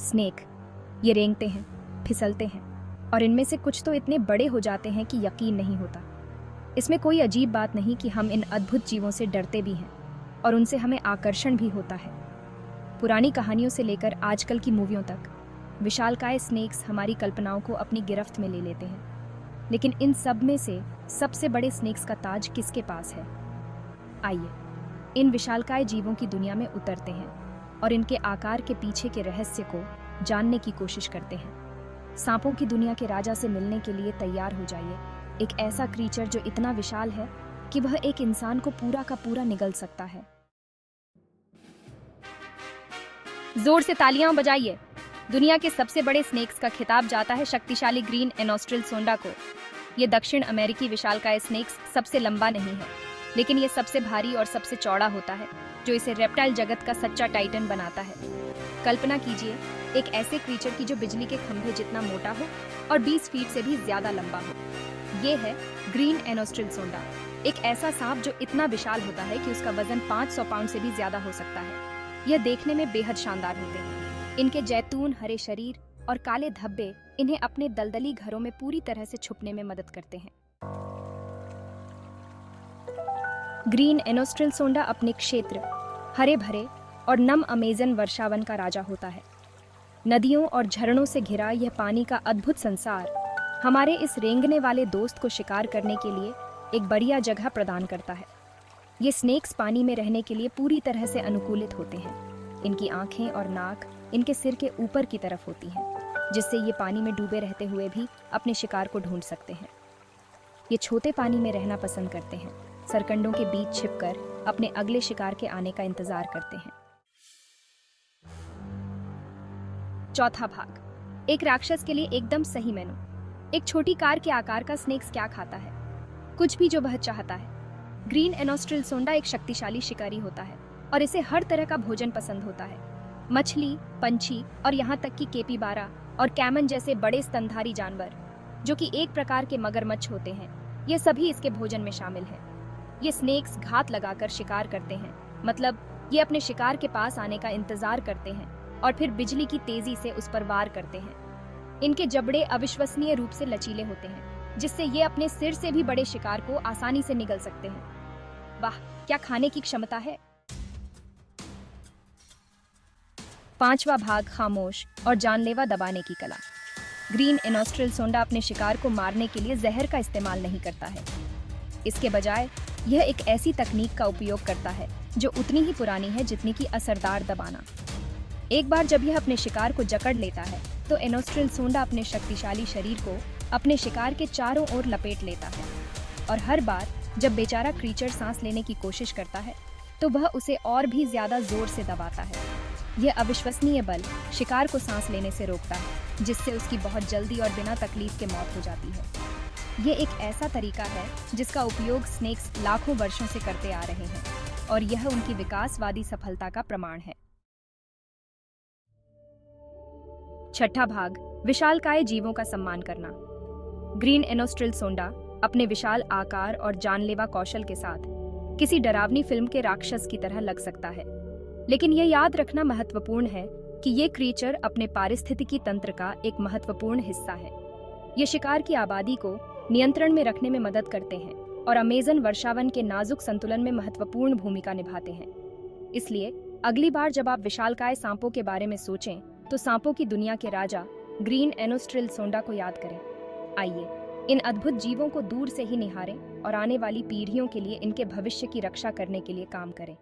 Snake, ये रेंगते हैं, फिसलते हैं और इनमें से कुछ तो इतने बड़े हो जाते हैं कि यकीन नहीं होता। इसमें कोई अजीब बात नहीं कि हम इन अद्भुत जीवों से डरते भी हैं और उनसे हमें आकर्षण भी होता है। पुरानी कहानियों से लेकर आजकल की मूवियों तक विशालकाय स्नेक्स हमारी कल्पनाओं को अपनी गिरफ्त में ले लेते हैं। लेकिन इन सब में से सबसे बड़े स्नेक्स का ताज किसके पास है? आइए इन विशालकाय जीवों की दुनिया में उतरते हैं और इनके आकार के पीछे के रहस्य को जानने की कोशिश करते हैं। सांपों की दुनिया के राजा से मिलने के लिए तैयार हो जाइए। एक ऐसा क्रीचर जो इतना विशाल है कि वह एक इंसान को पूरा का पूरा निगल सकता है। जोर से तालियां बजाइए। दुनिया के सबसे बड़े स्नेक्स का खिताब जाता है शक्तिशाली ग्रीन एनोस्ट्रिल सोंडा को। ये दक्षिण अमेरिकी विशालकाय स्नेक्स सबसे लंबा नहीं है, लेकिन ये सबसे भारी और सबसे चौड़ा होता है, जो इसे रेप्टाइल जगत का सच्चा टाइटन बनाता है। कल्पना कीजिए एक ऐसे क्रीचर की जो बिजली के खंभे जितना मोटा हो और 20 फीट से भी ज्यादा लंबा हो। ये है ग्रीन एनोस्ट्रिल सोंडा, एक ऐसा सांप जो इतना विशाल होता है कि उसका वजन 500 पाउंड से भी ज्यादा हो सकता है। यह देखने में बेहद शानदार होते हैं। इनके जैतून हरे शरीर और काले धब्बे इन्हें अपने दलदली घरों में पूरी तरह से छुपने में मदद करते हैं। ग्रीन एनोस्ट्रिल सोंडा अपने क्षेत्र, हरे भरे और नम अमेजन वर्षावन का राजा होता है। नदियों और झरनों से घिरा यह पानी का अद्भुत संसार हमारे इस रेंगने वाले दोस्त को शिकार करने के लिए एक बढ़िया जगह प्रदान करता है। ये स्नेक्स पानी में रहने के लिए पूरी तरह से अनुकूलित होते हैं। इनकी आंखें और नाक इनके सिर के ऊपर की तरफ होती हैं, जिससे ये पानी में डूबे रहते हुए भी अपने शिकार को ढूंढ सकते हैं। ये छोटे पानी में रहना पसंद करते हैं, सरकंडों के बीच छिपकर अपने अगले शिकार के आने का इंतजार करते हैं। चौथा भाग, एक राक्षस के लिए एकदम सही मेनू। एक छोटी कार के आकार का स्नेक्स क्या खाता है? कुछ भी जो वह चाहता है। ग्रीन एनोस्ट्रिल सोंडा एक शक्तिशाली शिकारी होता है और इसे हर तरह का भोजन पसंद होता है। मछली, पंछी और यहाँ तक कि केपीबारा और कैमन जैसे बड़े स्तनधारी जानवर, जो कि एक प्रकार के मगरमच्छ होते हैं, ये सभी इसके भोजन में शामिल हैं। ये स्नेक्स घात लगाकर शिकार करते हैं, मतलब ये अपने शिकार के पास आने का इंतजार करते हैं और फिर बिजली की तेजी से उस पर वार करते हैं। इनके जबड़े अविश्वसनीय रूप से लचीले होते हैं, जिससे ये अपने सिर से भी बड़े शिकार को आसानी से निगल सकते हैं। वाह, क्या खाने की क्षमता है! पांचवा भाग, खामोश और जानलेवा दबाने की कला। ग्रीन एनोस्ट्रिल सोंडा अपने शिकार को मारने के लिए जहर का इस्तेमाल नहीं करता है। इसके बजाय यह एक ऐसी तकनीक का उपयोग करता है जो उतनी ही पुरानी है जितनी कि असरदार दबाना। एक बार जब यह अपने शिकार को जकड़ लेता है तो एनोस्ट्रिल सोंडा अपने शक्तिशाली शरीर को अपने शिकार के चारों ओर लपेट लेता है और हर बार जब बेचारा क्रीचर सांस लेने की कोशिश करता है तो वह उसे और भी ज्यादा जोर से दबाता है। यह अविश्वसनीय बल शिकार को सांस लेने से रोकता है, जिससे उसकी बहुत जल्दी और बिना तकलीफ के मौत हो जाती है। ये एक ऐसा तरीका है जिसका उपयोग स्नेक्स लाखों वर्षों से करते आ रहे हैं और यह उनकी विकासवादी सफलता का प्रमाण है। छठा भाग, विशालकाय जीवों का सम्मान करना। ग्रीन एनोस्ट्रिल सोंडा अपने विशाल आकार और जानलेवा कौशल के साथ किसी डरावनी फिल्म के राक्षस की तरह लग सकता है, लेकिन यह याद रखना महत्वपूर्ण है कि ये क्रीचर अपने पारिस्थितिकी तंत्र का एक महत्वपूर्ण हिस्सा है। ये शिकार की आबादी को नियंत्रण में रखने में मदद करते हैं और अमेजन वर्षावन के नाजुक संतुलन में महत्वपूर्ण भूमिका निभाते हैं। इसलिए अगली बार जब आप विशालकाय सांपों के बारे में सोचें तो सांपों की दुनिया के राजा ग्रीन एनोस्ट्रिल सोंडा को याद करें। आइए इन अद्भुत जीवों को दूर से ही निहारें और आने वाली पीढ़ियों के लिए इनके भविष्य की रक्षा करने के लिए काम करें।